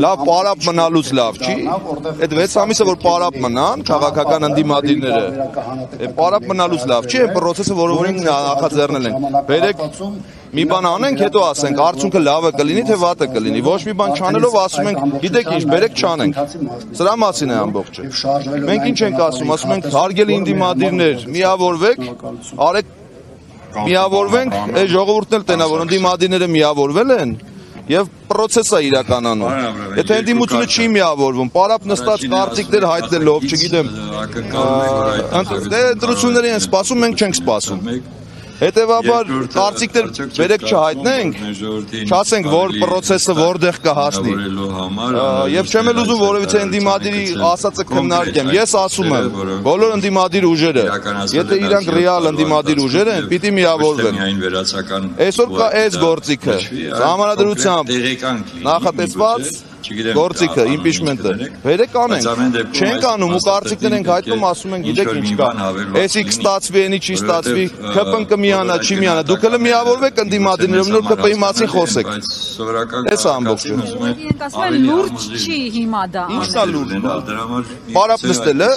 լավ պարապ մնալուց լավ չի, այդ 6 ամիսը որ պարապ մնան, քաղաքական ընդդիմադիրները, պարապ մնալուց լավ չի, այն պրոցեսը, որը նախաձեռնել են, բերեք մի բան անենք, հետո ասենք, արդյունքը լավը կլինի, թե վատը կլինի, ոչ մի բան չանելով ասում ենք, գիտեք ինչ, բերեք չանենք, սրա մասին է ամբողջը, մենք ինչ ենք ասում ենք, հարգելի ընդդիմադիրներ, միավորվեք, արեք, միավորվենք, այս ժողովուրդն էլ տենա, որ ընդդիմադիրները միավորվել են, և պրոցես է իրականանում, եթե ընդդիմությունը չի միավորվում, պարապ նստած կարծիքներ հայտնելով, չգիտեմ, ընտրությունների են սպասում, մենք չենք սպասում, հետևաբար կարծիքներ բերեք չհայտնենք, չասենք, որ պրոցեսը որտեղ կհասնի, և չեմ էլ ուզում որևիցե ընդդիմադիրի ասածը քննարկեմ, ես ասում եմ, բոլոր ընդդիմադիր ուժերը, եթե իրանք ռեալ ընդդիմադիր ուժեր են, պիտի միավորվեն, այսօր կա այս գործիքը, սահմանադրությամբ նախատեսված գործիքը, իմպիչմենտը, բերեք անենք, չենք անում ու կարծիքներ ենք հայտնում, ասում ենք, գիտեք ինչ կա, էսի կստացվի, ենի չի ստացվի, ԿՊ-ն կմիանա, չի միանա, դուք էլ միավորվեք ընդդիմադիրներով, նոր ԿՊ-ի մասին խոսեք, այս է ամբողջը։ Ենք ասում են լուրջ չի հիմա դա անել։ Ինչն է լուրջ, պարապ նստելը,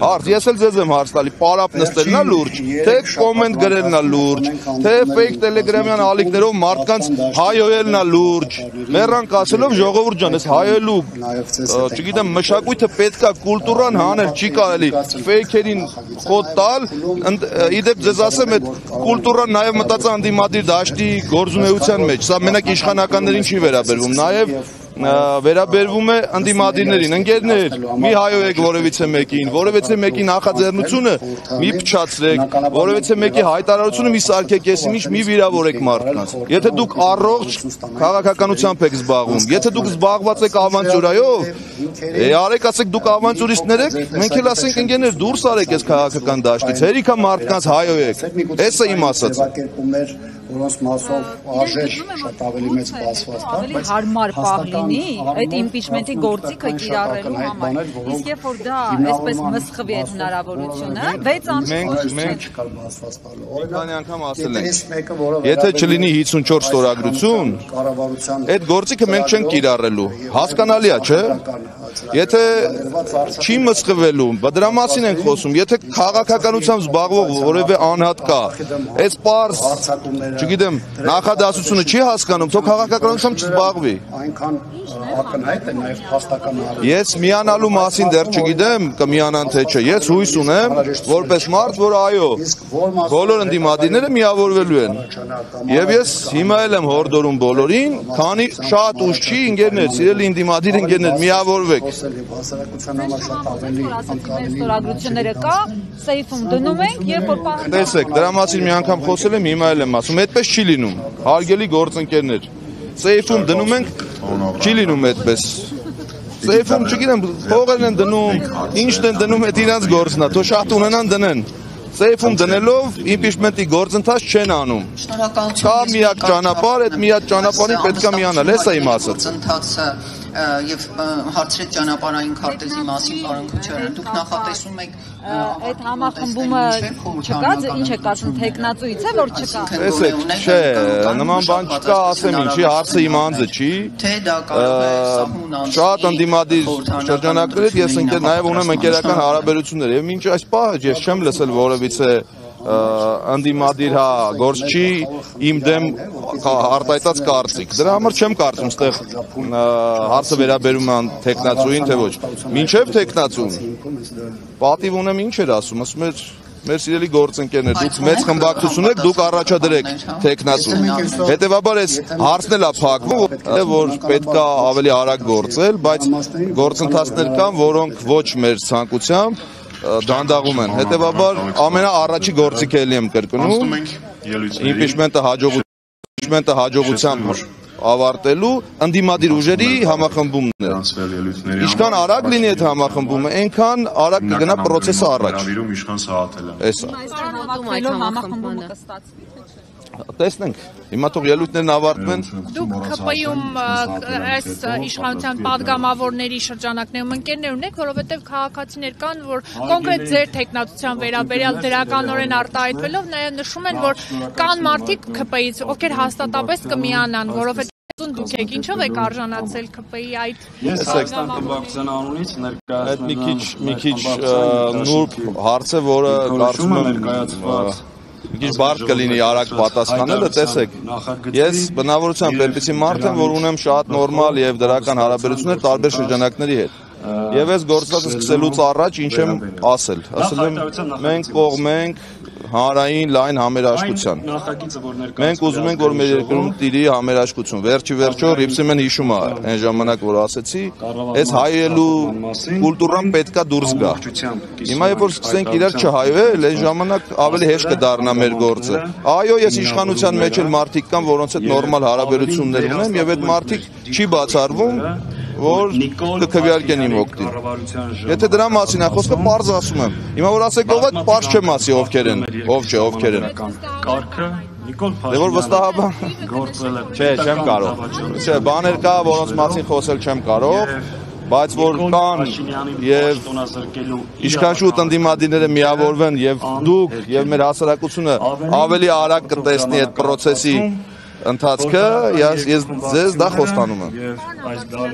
հարց, ես էլ ձեզ եմ հարց տալի, պարապ նստելն է լուրջ, թե կոմենտ գրելն է լուրջ, թե ֆեյք տելեգրամյան ալիքներով մարդկանց հայոյելն է լուրջ, մեռանք ասելով ժողովուրդ ջան, ես հայելու, չգիտեմ, մշակույթը պետքա կուլտուրան հանել, չի կարելի, ֆեյքերին խոտ տալ, իդեպ ձեզ ասեմ, այդ կուլտուրան նաև մտածա ընդդիմադիր դաշտի գործունեության մեջ, սա մենակ իշխանականներին չի վերաբերվում, նաև վերաբերվում է ընդդիմադիրներին, ընկերներ, մի հայոյեք որևիցե մեկի նախաձեռնությունը մի փչացրեք, որևիցե մեկի հայտարարությունը մի սարքեք, եսի ինչ մի վիրավորեք մարդկանց։ Եթե դուք առողջ քաղաքականությամբ եք զբաղվում, եթե դուք զբաղված եք ավանտյուրայով, արեք ասեք դուք ավանտյուրիստներ եք, մենք էլ ասենք ընկերներ դուրս արեք այս քաղաքական դաշտից, հերիքա մարդկանց հայոյեք։ Էս է իմ ասածը։ Որոնց մասով արժեր շատ ավելի մեծ բացված կա, բայց հարմար պահ լինի այդ իմպիչմենտի գործիքը կիրառելու համար։ Իսկ երբ որ դա այսպես մսխվի այդ հնարավորությունը, 6 ամիս մենք չկար բացված տալու։ Մի անգամ ասել ենք, եթե չլինի 54 ստորագրություն, այդ գործիքը մենք չենք կիրառելու։ Հասկանալի է, չէ՞։ Եթե չի մսխվելու, դրա մասին ենք խոսում, եթե քաղաքականությամբ զբաղվող որևէ անհատ կա, այս պարզ չգիտեմ, նախադասությունը չի հասկանում, թող քաղաքականությամբ չզբաղվի։ Այնքան ակնհայտ է նաև փաստական առիթ։ Ես միանալու մասին դեռ չգիտեմ, կմիանան թե չէ։ Ես հույս ունեմ, որպես մարդ, որ այո, բոլոր ընդդիմադիրները միավորվելու են։ Եվ ես հիմա էլ եմ հորդորում բոլորին, քանի շատ ուշ չի, ընկերներ, սիրելի ընդդիմադիր ընկերներ, միավորվեք։ Հասարակության համար շատ ավելի ստորագրությունները կա, սեյֆում դնում ենք, երբ որ պահանջում։ Տեսեք, դրա մասին մի անգամ խոսել եմ, հիմա էլ եմ ասում, այդպես չի լինում, հարգելի գործընկերներ, սեյֆում դնում ենք, չի լինում այդպես, սեյֆում չգիտեմ, փողերն են դնում, ինչն են դնում, այդ իրանց գործն է, թող շատ ունենան դնեն, սեյֆում դնելով իմպիչմենտի գործընթաց չեն անում, կա միակ ճանապարհ, այդ միակ ճանապարհին պետք է միանալ, էս է իմ ասածը։ Եվ հարցրեց ճանապարհային քարտեզի մասին պարոն Քոչարյան, դուք նախատեսում եք այդ համախմբումը չկա, ինչ եք ասում, տեխնացուից է, որ չկա։ Տեսեք, չէ, նման բան չկա, ասեմ ինչի, հարցը իմ անձը չի, շատ ընդդիմադիր շրջանակներից ես նաև ունեմ ընկերական հարաբերություններ, և մինչ այս պահը ես չեմ լսել որևիցե ընդդիմադիր գործ չի իմ դեմ արտահայտած կարծիք, դրա համար չեմ կարծում ստեղ հարցը վերաբերում է տեխնացուին, թե ոչ, մինչև տեխնացուն, պատիվ ունեմ ինչ էր ասում, ասում էր մեր սիրելի գործընկերներ, դուք մեծ խմբակցություն եք, դուք առաջադրեք տեխնացուն, հետևաբար այս հարցն էլ է փակվում, որ պետք է ավելի արագ գործել, բայց գործընթացներ կան, որոնք ոչ մեր ցանկությամբ դանդաղում են, հետևաբար ամենաառաջի գործիքը էլի եմ կրկնում, իմպիչմենտը հաջողությամբ ավարտելու ընդդիմադիր ուժերի համախմբումն է։ Ինչքան արագ լինի այդ համախմբումը, այնքան արագ կգնա պրոցեսը առաջ։ Տեսնենք, հիմա թող ելույթներն ավարտվեն։ Դուք ԿՊ-ում այս իշխանության падգամավորների շրջանակներում ընկերներ ունեք, որովհետև քաղաքացիներ կան, որ կոնկրետ ձեր տեխնատության վերաբերյալ դրականորեն արտահայտվելով նաև նշում են, որ կան մարդիկ ԿՊ-ից, ովքեր հաստատապես կմիանան, որովհետև Դուք եք ինչով եք արժանացել ԿՊ-ի այդ Ես Հայաստան Կոմբակցության անունից Այդ ներկայացնում մի քիչ նուրբ հարց է, որը կարծում եմ մի քիչ բարդ կլինի արագ պատասխանելը, տեսեք։ Ես բնավորությամբ այնպիսի մարդ եմ, որ ունեմ շատ նորմալ եւ դրական հարաբերություններ տարբեր շրջանակների հետ։ Եվ այս գործածը սկսելուց առաջ ինչ եմ ասել։ Ասել եմ մենք կողմենք հանրային լայն համերաշխության։ Մենք ուզում ենք, որ մեր երկրում տիրի համերաշխություն։ Վերջի վերջո Ռիփսիմեն հիշում է այն ժամանակ, որ ասեցի, այս հայելու կուլտուրան պետքա դուրս գա։ Հիմա երբ որ սկսենք իրար չհայվել, այս ժամանակ ավելի հեշտ կդառնա մեր գործը։ Այո, ես իշխանության մեջ էլ մարդիկ կան, որոնց հետ նորմալ հարաբերություններ ունեմ, եւ այդ մարդիկ չի բացառվում, որ կքվեարկեն իմ օգտին։ Եթե դրա մասին է խոսքը, պարզ ասում եմ։ Հիմա որ ասեք ով է, պարզ չեմ ասի ովքեր են, ով չէ, ովքեր են։ Կարգը Նիկոլ Դե որ վստահաբար գործել է։ Չէ, չեմ կարող։ Չէ, բաներ կա, որոնց մասին խոսել չեմ կարող, բայց որ կան եւ իշխանչու տնտիմադիրները միավորվեն եւ դուք եւ մեր հասարակությունը ավելի արագ կտեսնի այդ process-ի ընթացքը, ես ձեզ դա խոստանում եմ։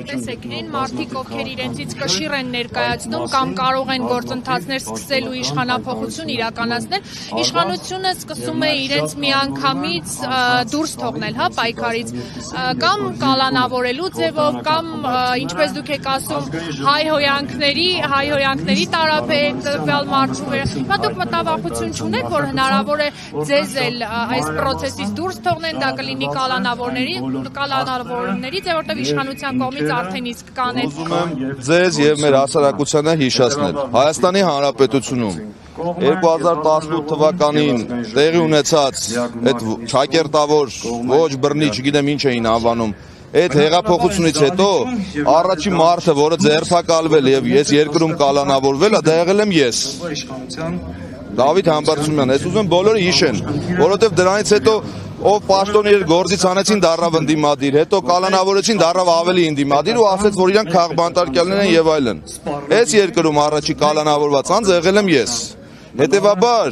Տեսեք, այն մարդիկ, ովքեր իրենցից կշիռ են ներկայացնում կամ կարող են գործընթացներ սկսել ու իշխանափոխություն իրականացնել, իշխանությունը սկսում է իրենց միանգամից դուրս թողնել, հա, պայքարից, կամ կալանավորելու ձևով, կամ ինչպես դուք եք ասում, հայհոյանքների տարափել մարդու վրա։ Հիմա դուք մտավախություն չունեք, որ հնարավոր է ձեզ էլ այս process-ից դուրս թողնեն, դա կլինի կալանավորներից է, որտեղ իշխանության կողմից արդեն իսկ կանել։ Ուզում եմ ձեզ եւ մեր հասարակությանը հիշեցնել։ Հայաստանի Հանրապետությունում 2018 թվականին տեղի ունեցած այդ ճակերտավոր ոչ բռնի, չգիտեմ ինչ էին անվանում, այդ հեղափոխությունից հետո առաջին մարդը, որը ձերբակալվել եւ ես երկրում կալանավորվել է, դա եղել եմ ես։ Դավիթ Համբարձումյան, ես ուզում եմ բոլորը հիշեն, որովհետեւ դրանից հետո ով պաշտոններ գործից անեցին դառավ ընդդիմադիր, հետո կալանավորեցին դառավ ավելի ընդդիմադիր ու ասեց, որ իրանք քաղբանտարկյալներ են եւ այլն։ Այս երկրում առաջի կալանավորված անձը եղել եմ ես։ Հետևաբար,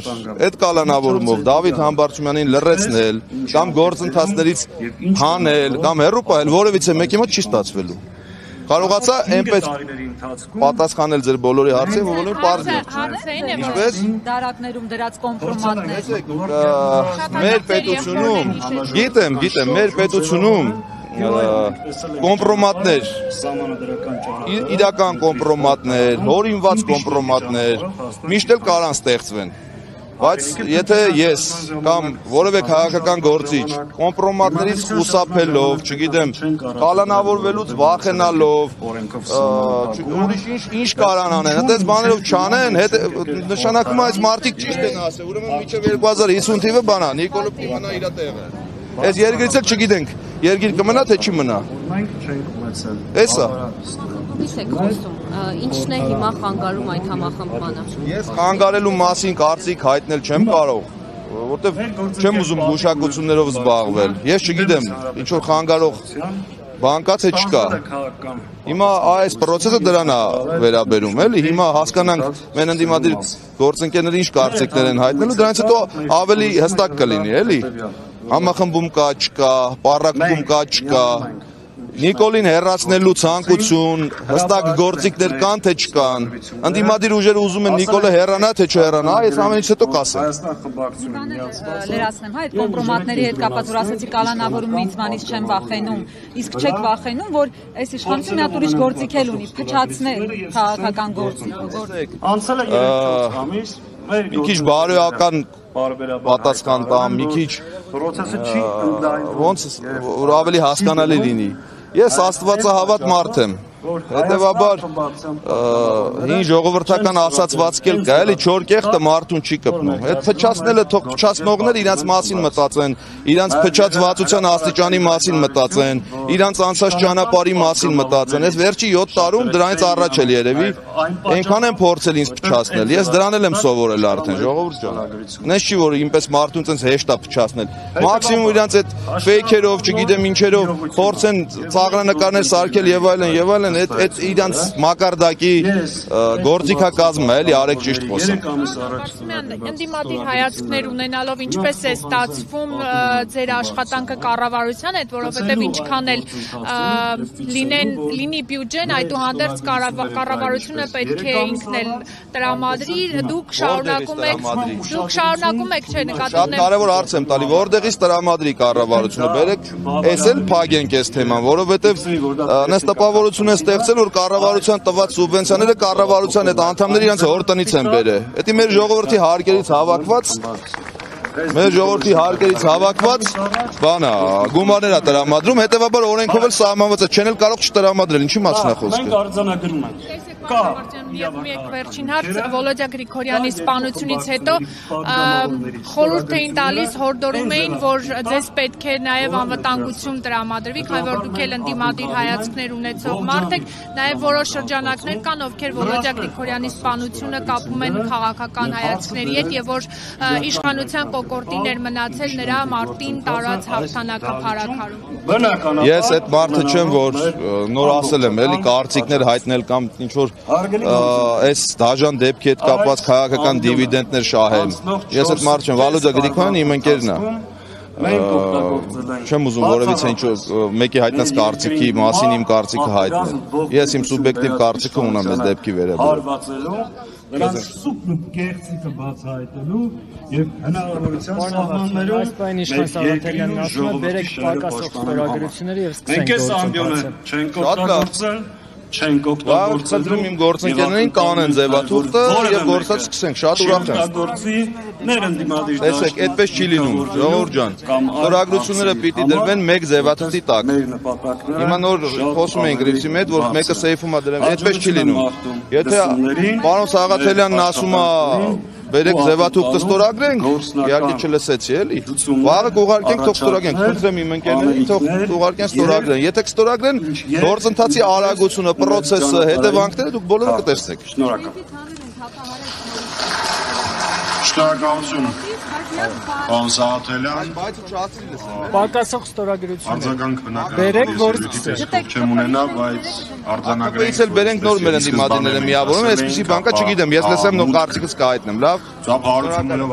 այդ կալանավորումով Դավիթ Համբարձումյանին լռեցնել կամ գործընթացներից հանել կամ հեռու պահել որևիցե մեկի մոտ չի ստացվելու։ Կարողացա այնպես պատասխանել ձեր բոլորի հարցին, որ բոլորը պարզ է։ Ինչպես դարակներում դրած կոմպրոմատներ։ Մեր պետությունում, գիտեմ, մեր պետությունում կոմպրոմատներ, իրական կոմպրոմատներ, հորինված կոմպրոմատներ, միշտ էլ կարան ստեղծվեն։ Բայց եթե ես կամ որևէ քաղաքական գործիչ կոմպրոմատներից խուսափելով, չգիտեմ, կալանավորվելուց վախենալով, ուրիշ ինչ կարան անեն, այդպես բաներով չանեն, նշանակում է այս մարդիկ ճիշտ են ասել, ուրեմն մինչև 2050 թիվը բանա, Նիկոլը կիմանա իր տեղը։ Այս երկրից էլ չգիտենք, երկիր կմնա թե չի մնա։ Էսա։ Իս եք խոսում, ինչն է հիմա խանգարում այդ համախմբմանը։ Ես խանգարելու մասին կարծիք հայտնել չեմ կարող, որտեվ չեմ ուզում գուշակություններով զբաղվել։ Ես չգիտեմ, ինչ որ խանգարող բան կա թե չկա։ Հիմա այս process-ը դրան է վերաբերում, էլի, հիմա հասկանանք մեր ընդդիմադիր գործընկերները ինչ կարծիքներ են հայտնելու, դրանից հետո ավելի հստակ կլինի, էլի։ Համախմբում կա, չկա, պառակտում կա, չկա։ Նիկոլին հեռացնելու ցանկություն, հստակ գործիքներ կան թե չկան։ Ընդդիմադիր ուժերը ուզում են Նիկոլը հեռանա թե չհեռանա, այս ամենից հետո կասեմ։ Լրացնեմ, հա, այդ կոմպրոմատների հետ կապված, որ ասեցի կալանավորումից մանից չեմ վախենում, իսկ չեք վախենում, որ այս իշխանությունը մի հատ ուրիշ գործիք էլ ունի, փչացնել քաղաքական գործիք։ Անցել է 3-4 ամիս, մի քիչ բարոյական պատասխան տամ, մի քիչ ոնց որ ավելի հասկանալի լինի։ Ես աստվածահավատ մարդ եմ, հետևաբար հին ժողովրդական ասացվածք էլ կա, էլի չոր կեղտը մարդուն չի կպնում։ Այդ փչացնելը թող փչացնողները իրանց մասին մտածեն, իրանց փչացվածության աստիճանի մասին մտածեն, իրանց անցած ճանապարհի մասին մտածեն։ Այս վերջի 7 տարում դրանից առաջ էլ երևի Այնքան են փորձել ինձ փչացնել։ Ես դրան էլ եմ սովորել արդեն, ժողովուրդ ջան։ Նես չի որ ինպես մարդուն ցենց հեշտ է փչացնել։ Մաքսիմում իրանց այդ ֆեյքերով, չգիտեմ ինչերով փորձեն ծաղրանկարներ սարքել եւ այլն, այդ իրանց մակարդակի գործիքակազմը էլի արեք ճիշտ խոսեմ։ Ընդդիմադիր հայացքներ ունենալով ինչպես է ստացվում ձեր աշխատանքը կառավարության հետ, որովհետեւ ինչքան էլ լինի բյուջեն, այդուհանդերձ կառավարությունը պետք է ինքն էլ տրամադրի, դուք շարունակում եք չէ նկատի Շատ կարևոր հարց եմ տալի, որտեղից տրամադրի կառավարությունը, բերեք, էս էլ փագենք այս թեման, որովհետև նստապավորություն է ստեղծել, որ կառավարության տված սուբվենցիաները կառավարության այդ անդամները իրենց հոր տնից են բերել։ Դա մեր ժողովրդի հարկերից հավաքված բան է, գումարներ է տրամադրում, հետևաբար օրենքով էլ սահմանված է, չեն էլ կարող չտրամադրել, ինչի մասն է խոսքը։ Մենք արձանագրում ենք։ Եվ մեկ վերջին հարց Վոլոդյա Գրիգորյանի սպանությունից հետո խորհուրդ էին տալիս, հորդորում էին, որ ձեզ պետք է նաև անվտանգություն տրամադրվի, քանի որ դուք էլ ընդդիմադիր հայացքներ ունեցող մարդ եք, նաև որոշ շրջանակներ կան, ովքեր Վոլոդյա Գրիգորյանի սպանությունը կապում են քաղաքական հայացքների հետ եւ որ իշխանության կոկորտին էր մնացել նրա մարտին տարած հաղթանակը փառաքարում։ Ես այդ մարդը չեմ, որ նոր ասել եմ, էլի կարծիքներ հայտնել կամ ինչ որ այս դաժան դեպքի հետ կապված քաղաքական դիվիդենդներ շահել։ Ես այդ մարդ չեմ, Վալոդյա Գրիգորյանը իմ ընկերն է։ Չեմ ուզում որևիցե ինչ-որ մեկի հայտնած կարծիքի մասին իմ կարծիքը հայտնել։ Ես իմ սուբյեկտիվ կարծիքը ունեմ այս դեպքի վերաբերյալ։ Նրանց սուպն ու կեղծիքը բացահայտելու եւ հնարավորության սահմաններում այս բան իշխան Սարաթելյանն ասում է բերեք պակասող ստորագրությունները եւ սկսենք Մենք այս ամբիոնը չենք օգտագործել, չենք օգտագործել։ Խնդրում իմ գործընկերներին կանեն ձևաթուղթը եւ գործած սկսենք, շատ ուրախ եմ։ Օգտագործի ներընդդիմադիր Տեսեք, այդպես չի լինում, ժողովուրդ ջան։ Ստորագրությունները պիտի դրվեն մեկ ձևաթղթի տակ։ Հիմա նոր խոսում ենք Գրիվսի հետ, որ մեկը սեյֆում է դրել, այդպես չի լինում։ Եթե պարոն Սաղաթելյանն ասում է բերեք ձևաթուղթը ստորագրենք, իհարկե չլսեցի էլի։ Վաղը կուղարկենք, թող ստորագրենք, խնդրեմ իմ ընկերներին, թող ուղարկեն ստորագրեն։ Եթե կստորագրեն, գործընթացի արագությունը, պրոցեսը, հետևանքները դուք բոլորը կտեսնեք։ Շնորհակալություն։ Պարոն Սաղաթելյան, Պակասող ստորագրություն։ արձագանք բնական Բերեք, որ սկսենք։ չեմ ունենա, բայց արձանագրենք։ Իսկ բերենք նոր մեր ընդդիմադիրները միավորում, այսպեսի բան կա, չգիտեմ, ես լսեմ նոր կարծիքս կհայտնեմ, լավ։ Ծափահարություններով